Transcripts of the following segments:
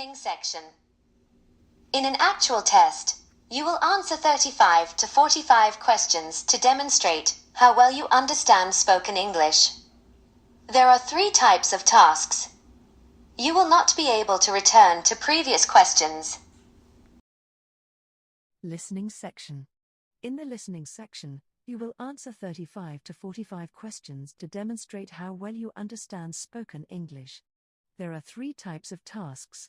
Section. In an actual test, you will answer 35 to 45 questions to demonstrate how well you understand spoken English. There are 3 types of tasks. You will not be able to return to previous questions. Listening section. In the listening section, you will answer 35 to 45 questions to demonstrate how well you understand spoken English. There are 3 types of tasks.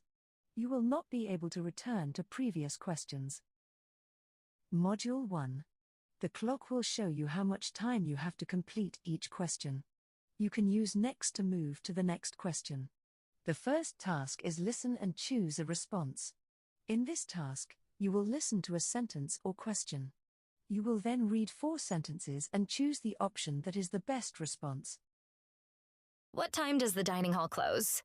You will not be able to return to previous questions. Module 1. The clock will show you how much time you have to complete each question. You can use next to move to the next question. The first task is listen and choose a response. In this task, you will listen to a sentence or question. You will then read 4 sentences and choose the option that is the best response. What time does the dining hall close?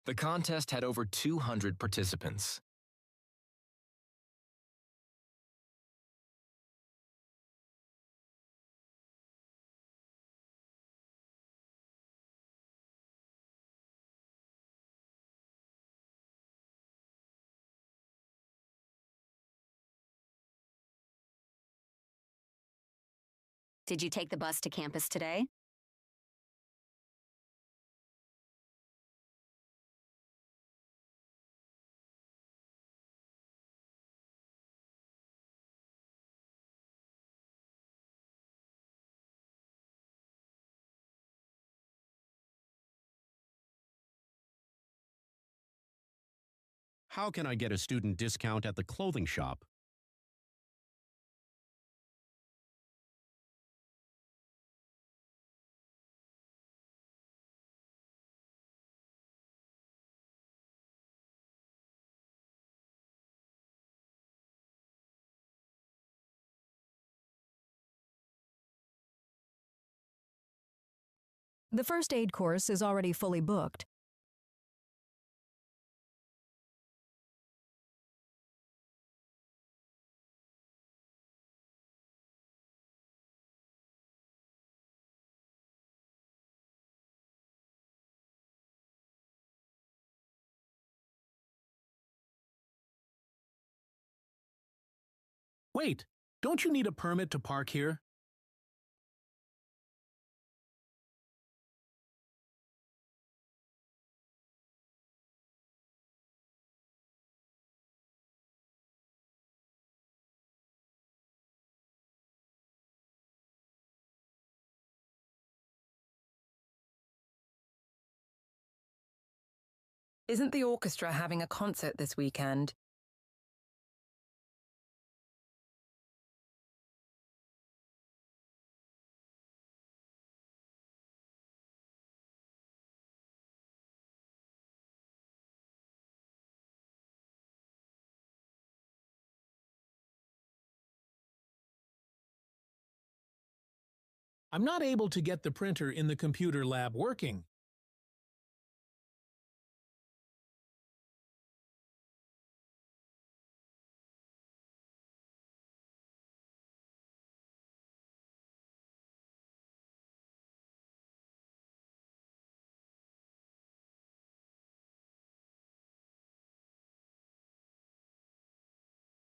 The contest had over 200 participants. Did you take the bus to campus today? How can I get a student discount at the clothing shop? The first aid course is already fully booked. Wait, don't you need a permit to park here? Isn't the orchestra having a concert this weekend? I'm not able to get the printer in the computer lab working.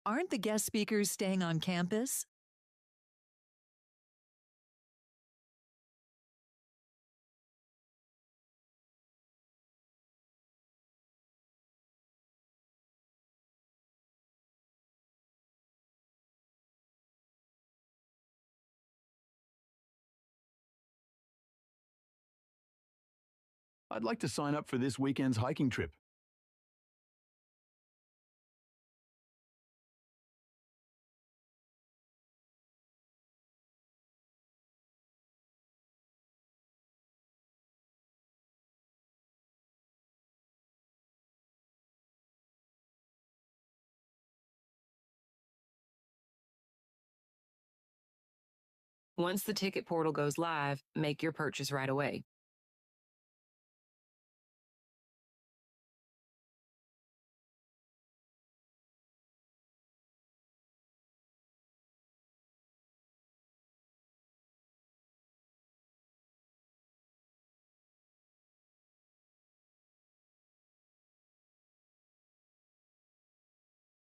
Aren't the guest speakers staying on campus? I'd like to sign up for this weekend's hiking trip. Once the ticket portal goes live, make your purchase right away.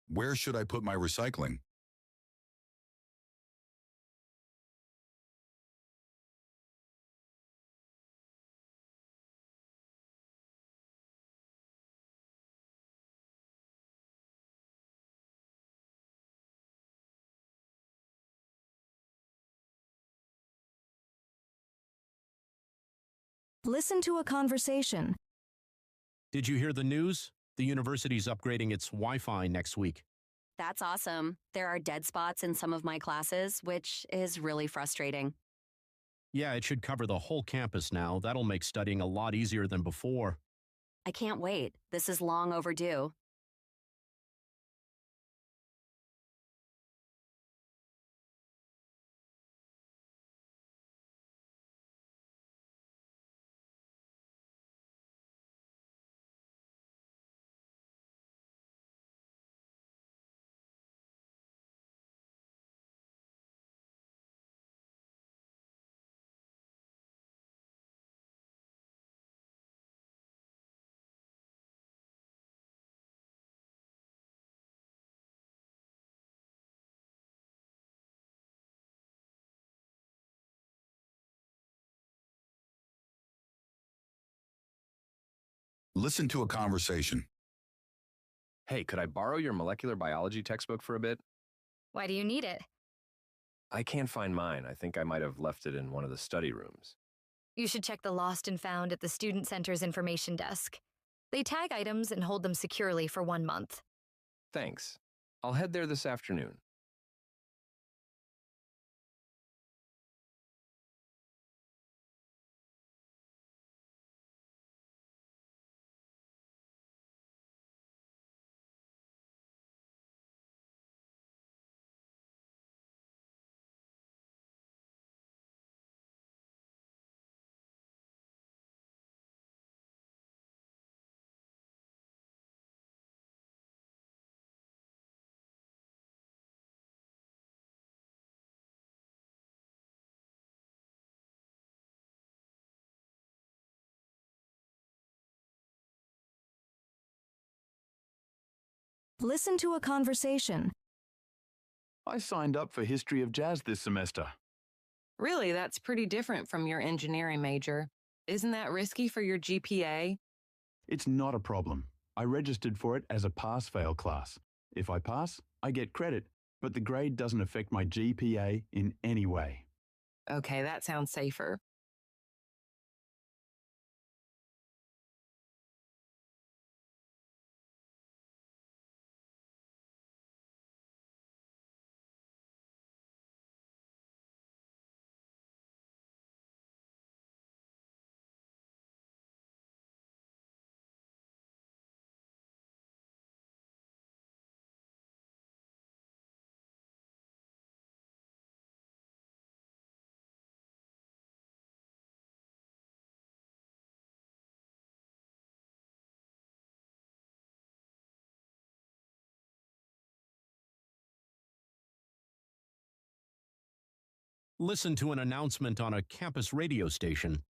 Where should I put my recycling? Listen to a conversation. Did you hear the news? The university's upgrading its Wi-Fi next week. That's awesome. There are dead spots in some of my classes, which is really frustrating. Yeah, it should cover the whole campus now. That'll make studying a lot easier than before. I can't wait. This is long overdue. Listen to a conversation. Hey, could I borrow your molecular biology textbook for a bit? Why do you need it? I can't find mine. I think I might have left it in one of the study rooms. You should check the lost and found at the Student Center's information desk. They tag items and hold them securely for 1 month. Thanks. I'll head there this afternoon. Listen to a conversation. I signed up for History of Jazz this semester. Really, that's pretty different from your engineering major. Isn't that risky for your GPA? It's not a problem. I registered for it as a pass-fail class. If I pass, I get credit, but the grade doesn't affect my GPA in any way. Okay, that sounds safer. Listen to an announcement on a campus radio station.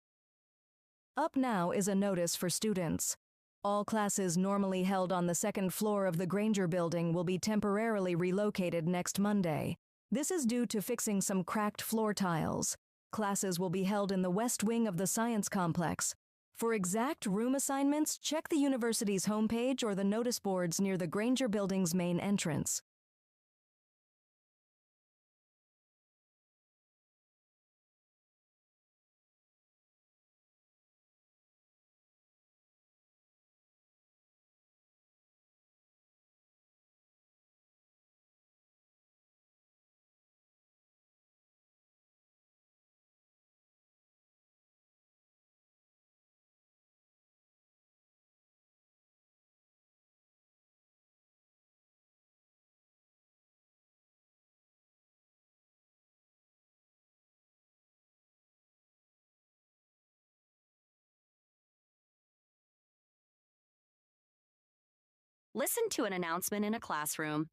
Up now is a notice for students. All classes normally held on the second floor of the Granger building will be temporarily relocated next Monday. This is due to fixing some cracked floor tiles. Classes will be held in the west wing of the science complex. For exact room assignments, check the university's homepage or the notice boards near the Granger building's main entrance. Listen to an announcement in a classroom.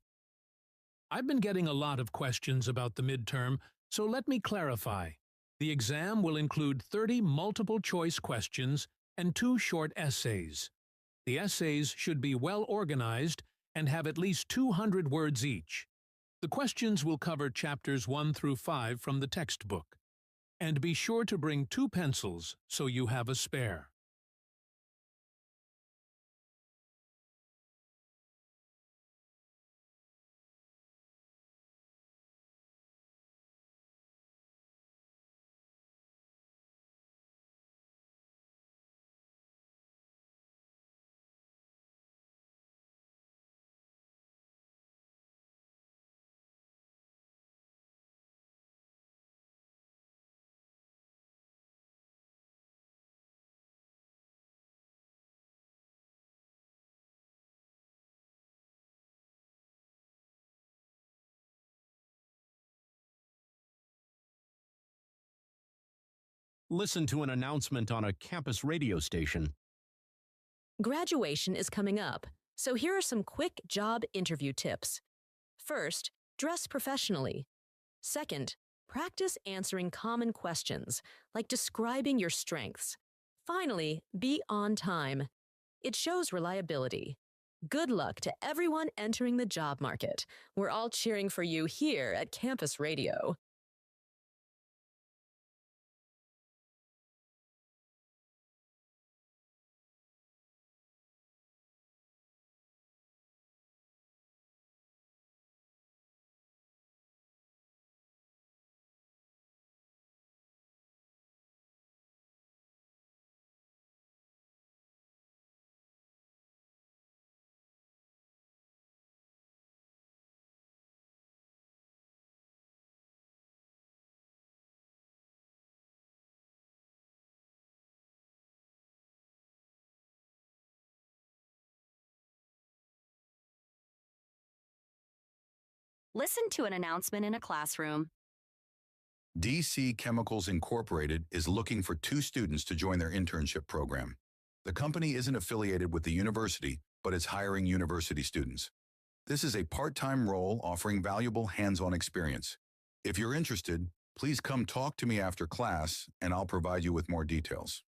I've been getting a lot of questions about the midterm, so let me clarify. The exam will include 30 multiple-choice questions and 2 short essays. The essays should be well organized and have at least 200 words each. The questions will cover chapters 1 through 5 from the textbook. And be sure to bring 2 pencils so you have a spare. Listen to an announcement on a campus radio station. Graduation is coming up, so here are some quick job interview tips. First, dress professionally. Second, practice answering common questions, like describing your strengths. Finally, be on time. It shows reliability. Good luck to everyone entering the job market. We're all cheering for you here at Campus Radio. Listen to an announcement in a classroom. DC Chemicals Incorporated is looking for 2 students to join their internship program. The company isn't affiliated with the university, but is hiring university students. This is a part-time role offering valuable hands-on experience. If you're interested, please come talk to me after class, and I'll provide you with more details.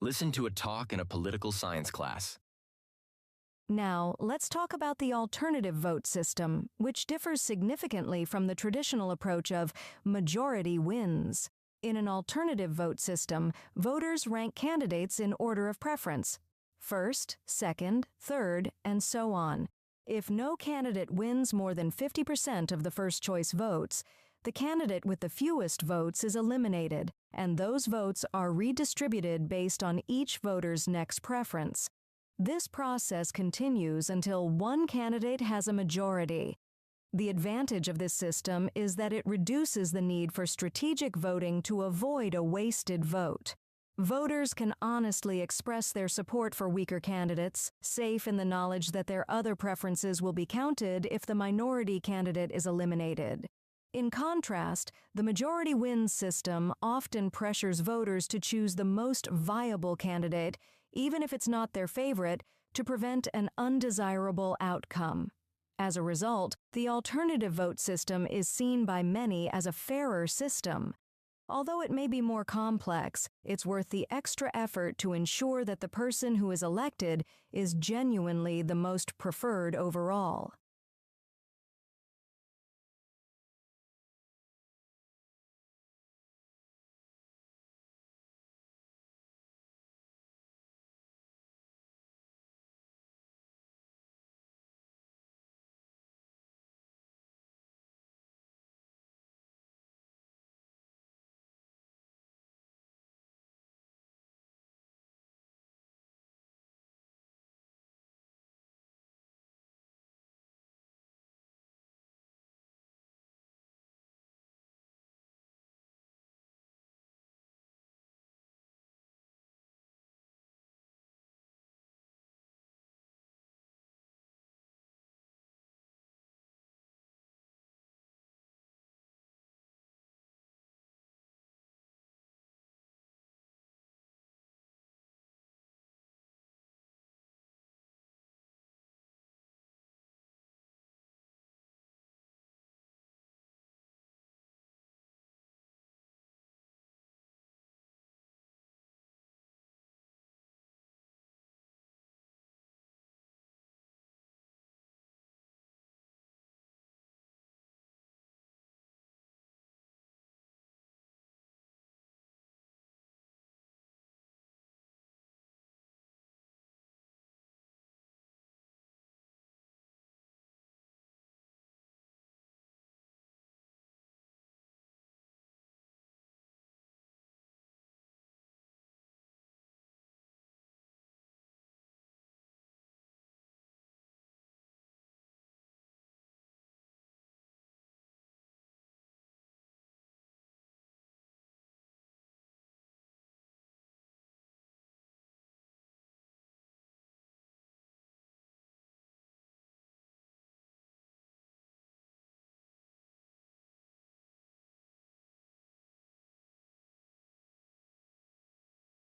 Listen to a talk in a political science class. Now, let's talk about the alternative vote system, which differs significantly from the traditional approach of majority wins. In an alternative vote system, voters rank candidates in order of preference: first, second, third, and so on. If no candidate wins more than 50% of the first-choice votes, the candidate with the fewest votes is eliminated, and those votes are redistributed based on each voter's next preference. This process continues until one candidate has a majority. The advantage of this system is that it reduces the need for strategic voting to avoid a wasted vote. Voters can honestly express their support for weaker candidates, safe in the knowledge that their other preferences will be counted if the minority candidate is eliminated. In contrast, the majority wins system often pressures voters to choose the most viable candidate, even if it's not their favorite, to prevent an undesirable outcome. As a result, the alternative vote system is seen by many as a fairer system. Although it may be more complex, it's worth the extra effort to ensure that the person who is elected is genuinely the most preferred overall.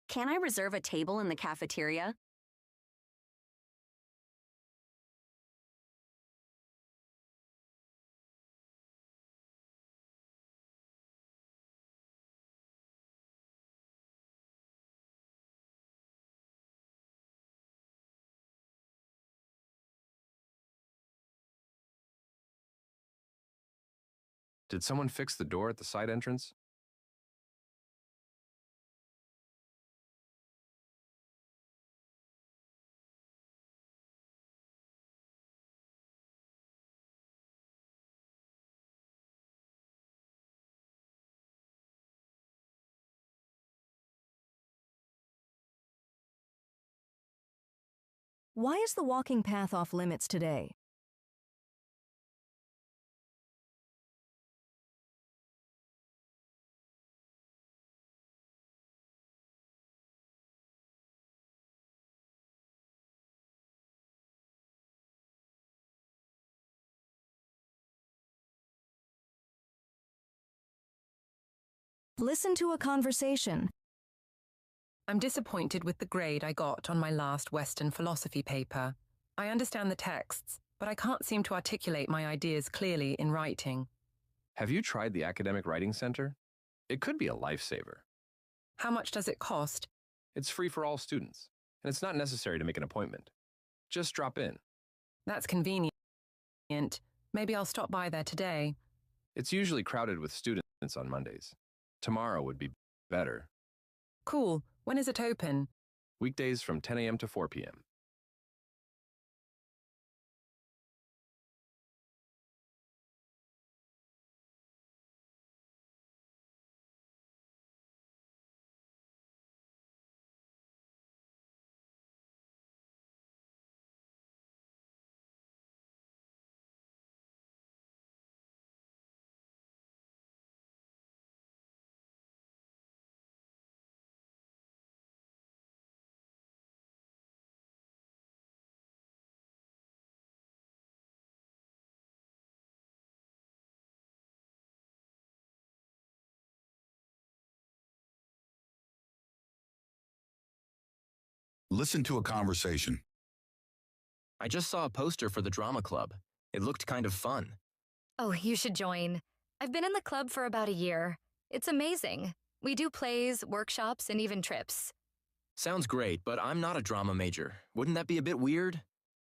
Can I reserve a table in the cafeteria? Did someone fix the door at the side entrance? Why is the walking path off limits today? Listen to a conversation. I'm disappointed with the grade I got on my last Western philosophy paper. I understand the texts, but I can't seem to articulate my ideas clearly in writing. Have you tried the Academic Writing Center? It could be a lifesaver. How much does it cost? It's free for all students, and it's not necessary to make an appointment. Just drop in. That's convenient. Maybe I'll stop by there today. It's usually crowded with students on Mondays. Tomorrow would be better. Cool. When is it open? Weekdays from 10 a.m. to 4 p.m. Listen to a conversation. I just saw a poster for the drama club. It looked kind of fun. Oh, you should join. I've been in the club for about a year. It's amazing. We do plays, workshops, and even trips. Sounds great, but I'm not a drama major. Wouldn't that be a bit weird?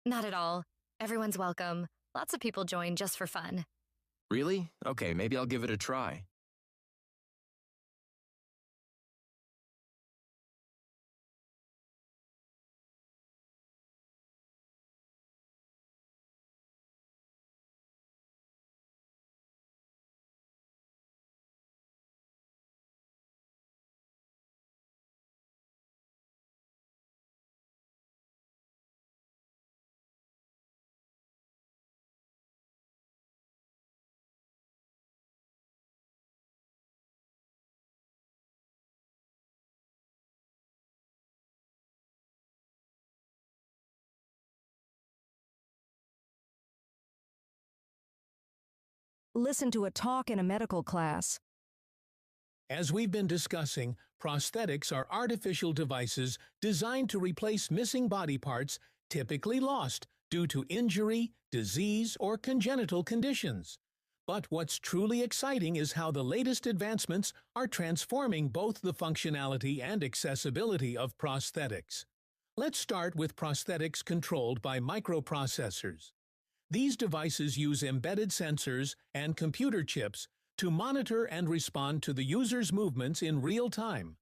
Not at all. Everyone's welcome. Lots of people join just for fun. Really? Okay, maybe I'll give it a try. Listen to a talk in a medical class. As we've been discussing, prosthetics are artificial devices designed to replace missing body parts typically lost due to injury, disease, or congenital conditions. But what's truly exciting is how the latest advancements are transforming both the functionality and accessibility of prosthetics. Let's start with prosthetics controlled by microprocessors. These devices use embedded sensors and computer chips to monitor and respond to the user's movements in real time.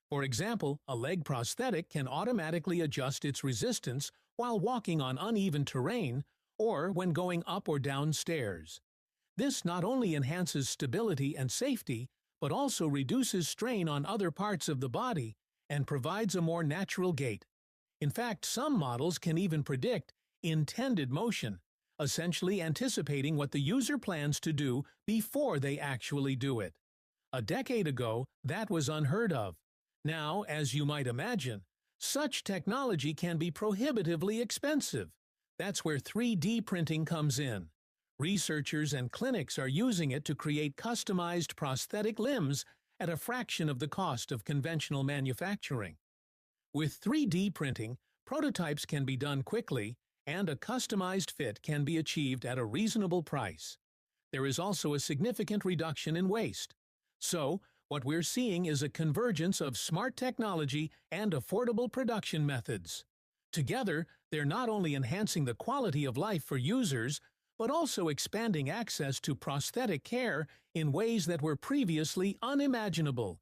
For example, a leg prosthetic can automatically adjust its resistance while walking on uneven terrain or when going up or down stairs. This not only enhances stability and safety, but also reduces strain on other parts of the body and provides a more natural gait. In fact, some models can even predict intended motion, essentially anticipating what the user plans to do before they actually do it. A decade ago, that was unheard of. Now, as you might imagine, such technology can be prohibitively expensive. That's where 3D printing comes in. Researchers and clinics are using it to create customized prosthetic limbs at a fraction of the cost of conventional manufacturing. With 3D printing, prototypes can be done quickly, and a customized fit can be achieved at a reasonable price. There is also a significant reduction in waste. So, what we're seeing is a convergence of smart technology and affordable production methods. Together, they're not only enhancing the quality of life for users, but also expanding access to prosthetic care in ways that were previously unimaginable.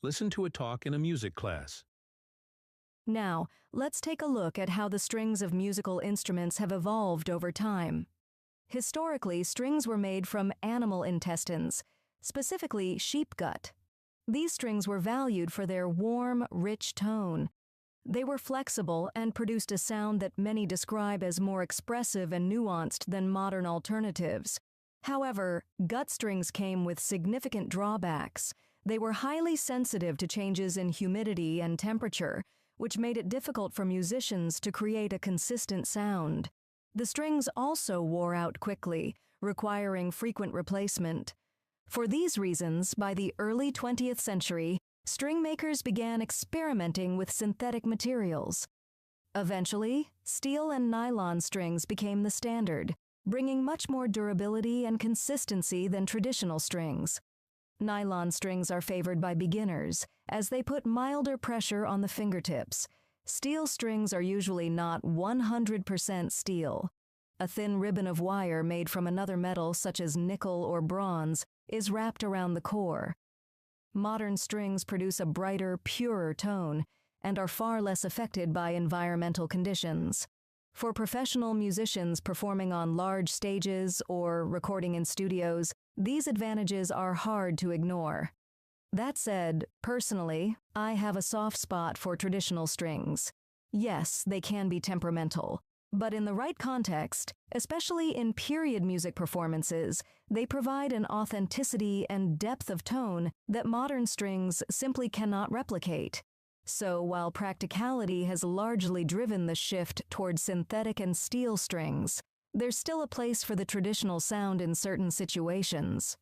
Listen to a talk in a music class. Now, let's take a look at how the strings of musical instruments have evolved over time. Historically, strings were made from animal intestines, specifically sheep gut. These strings were valued for their warm, rich tone. They were flexible and produced a sound that many describe as more expressive and nuanced than modern alternatives. However, gut strings came with significant drawbacks. They were highly sensitive to changes in humidity and temperature, which made it difficult for musicians to create a consistent sound. The strings also wore out quickly, requiring frequent replacement. For these reasons, by the early 20th century, string makers began experimenting with synthetic materials. Eventually, steel and nylon strings became the standard, bringing much more durability and consistency than traditional strings. Nylon strings are favored by beginners, as they put milder pressure on the fingertips. Steel strings are usually not 100% steel. A thin ribbon of wire made from another metal such as nickel or bronze is wrapped around the core. Modern strings produce a brighter, purer tone and are far less affected by environmental conditions. For professional musicians performing on large stages or recording in studios, these advantages are hard to ignore. That said, personally, I have a soft spot for traditional strings. Yes, they can be temperamental, but in the right context, especially in period music performances, they provide an authenticity and depth of tone that modern strings simply cannot replicate. So while practicality has largely driven the shift toward synthetic and steel strings, there's still a place for the traditional sound in certain situations.